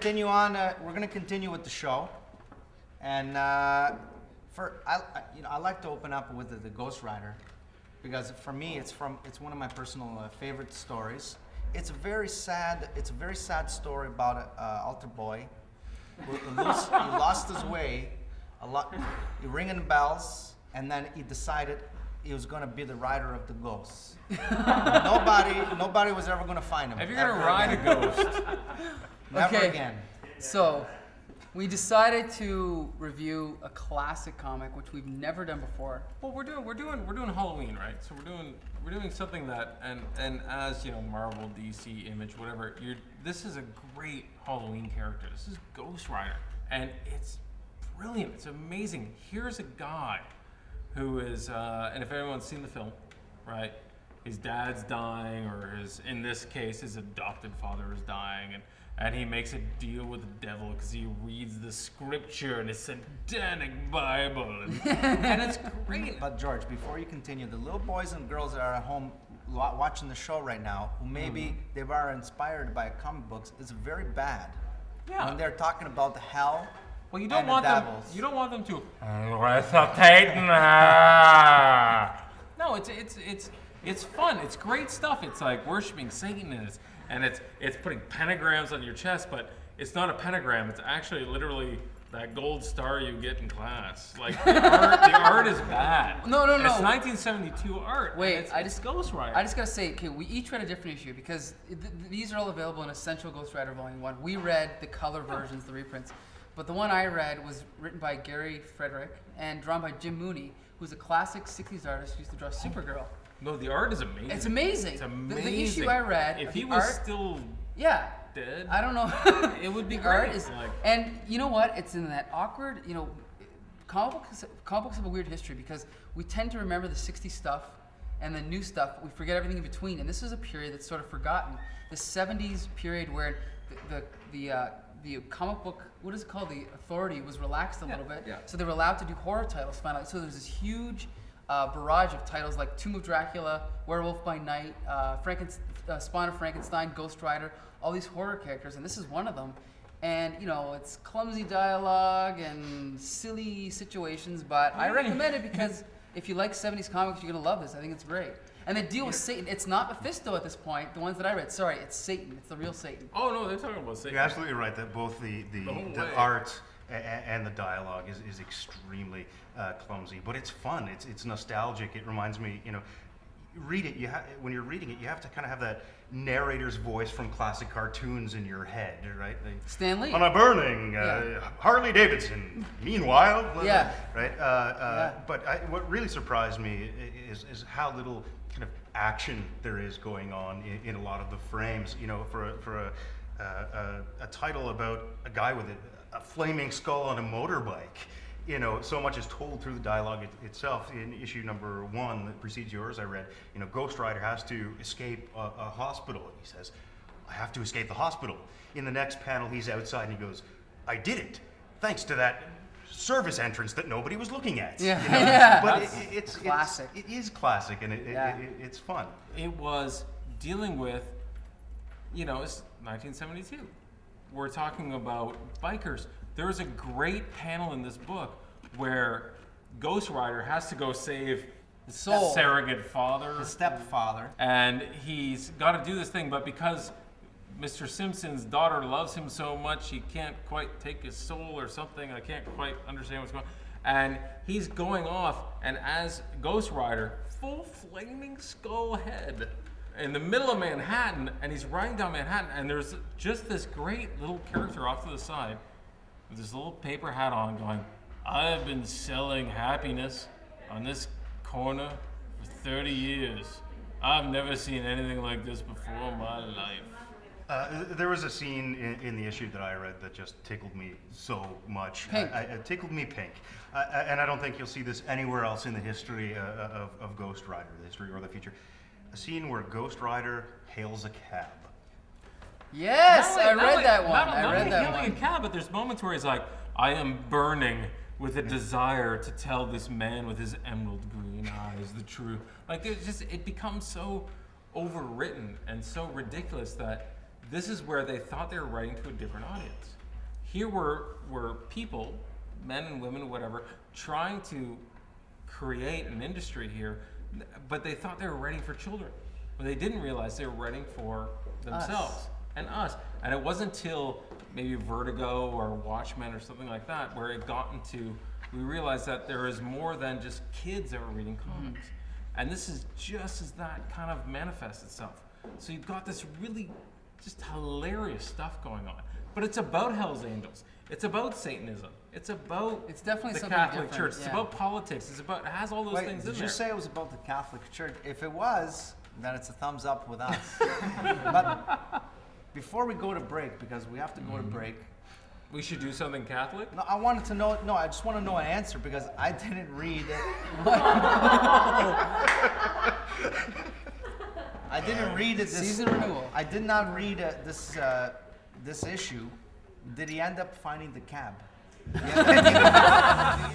continue on. We're gonna continue with the show, and I like to open up with the Ghost Rider, because for me it's one of my personal favorite stories. It's a very sad story about an altar boy who lost his way. He ringing bells, and then he decided he was going to be the rider of the ghosts. Nobody was ever going to find him. If you're going to ride a ghost, never again. So, we decided to review a classic comic, which we've never done before. Well, we're doing Halloween, right? So we're doing something that, and as you know, Marvel, DC, Image, whatever. This is a great Halloween character. This is Ghost Rider, and it's brilliant. It's amazing. Here's a guy who is, and if everyone's seen the film, right? His dad's dying, or in this case, his adopted father is dying, and he makes a deal with the devil because he reads the scripture and his satanic Bible, and it's great. But George, before you continue, the little boys and girls that are at home watching the show right now, who maybe they were inspired by comic books, it's very bad. Yeah. When they're talking about the hell. Well, you don't want the them. devils. You don't want them to. No, it's fun. It's great stuff. It's like worshiping Satan, and it's putting pentagrams on your chest, but it's not a pentagram. It's actually literally that gold star you get in class. Like the art is bad. No. It's 1972 art. Wait, it's Ghost Rider. I just gotta say, okay, we each read a different issue because these are all available in Essential Ghost Rider Volume 1. We read the color versions, the reprints. But the one I read was written by Gary Friedrich and drawn by Jim Mooney, who's a classic 60s artist who used to draw Supergirl. No, the art is amazing. It's amazing. It's amazing. The issue I read, if he was still dead, I don't know. It would be the great. Art is, and you know what? It's in that awkward, comic books have a weird history because we tend to remember the 60s stuff and the new stuff. We forget everything in between, and this is a period that's sort of forgotten. The 70s period where the comic book, what is it called? The authority was relaxed a little bit. Yeah. So they were allowed to do horror titles finally. So there's this huge barrage of titles like Tomb of Dracula, Werewolf by Night, Spawn of Frankenstein, Ghost Rider, all these horror characters, and this is one of them. And, it's clumsy dialogue and silly situations, but I recommend it because if you like 70s comics, you're going to love this. I think it's great. And they deal with Satan. It's not Mephisto at this point, the ones that I read. Sorry, it's Satan. It's the real Satan. Oh, no, they're talking about Satan. You're absolutely right that both the art and the dialogue is extremely clumsy, but it's fun. It's nostalgic. It reminds me, read it. When you're reading it, you have to kind of have that narrator's voice from classic cartoons in your head, right? Stan Lee. On a burning Harley Davidson. Meanwhile, right? But what really surprised me is how little kind of action there is going on in a lot of the frames. For a title about a guy with a flaming skull on a motorbike. So much is told through the dialogue itself. In issue number 1 that precedes yours, I read, Ghost Rider has to escape a hospital. He says, I have to escape the hospital. In the next panel, he's outside and he goes, I did it, thanks to that service entrance that nobody was looking at. Yeah. But it's classic. It is classic, and it's fun. It was dealing with, it's 1972. We're talking about bikers. There is a great panel in this book where Ghost Rider has to go save his surrogate father, his stepfather, and he's got to do this thing, but because Mr. Simpson's daughter loves him so much, he can't quite take his soul or something. I can't quite understand what's going on. And he's going off, and as Ghost Rider, full flaming skull head in the middle of Manhattan, and he's riding down Manhattan, and there's just this great little character off to the side with this little paper hat on going, I've been selling happiness on this corner for 30 years. I've never seen anything like this before in my life. There was a scene in the issue that I read that just tickled me so much. It tickled me pink. And I don't think you'll see this anywhere else in the history of Ghost Rider, the history or the future. A scene where Ghost Rider hails a cab. Yes, I read that one. I read that one. Hailing a cab, but there's moments where he's like, I am burning with a desire to tell this man with his emerald green eyes the truth. Like, it becomes so overwritten and so ridiculous that this is where they thought they were writing to a different audience. Here were people, men and women, whatever, trying to create an industry here, but they thought they were writing for children. But they didn't realize they were writing for themselves and us. And it wasn't until maybe Vertigo or Watchmen or something like that where it got into, we realized that there is more than just kids that were reading comics. And this is just as that kind of manifests itself. So you've got this really just hilarious stuff going on. But it's about Hell's Angels. It's about Satanism. It's about definitely the something Catholic different, Church. It's yeah. about politics. It has all those Wait, things in did there. you say it was about the Catholic Church? If it was, then it's a thumbs up with us. But before we go to break, because we have to go to break, We should do something Catholic? no, I wanted to know. No, I just want to know an answer because I didn't read it. I didn't read it. Season renewal. I did not read this issue. Did he end up finding the cab? Yeah.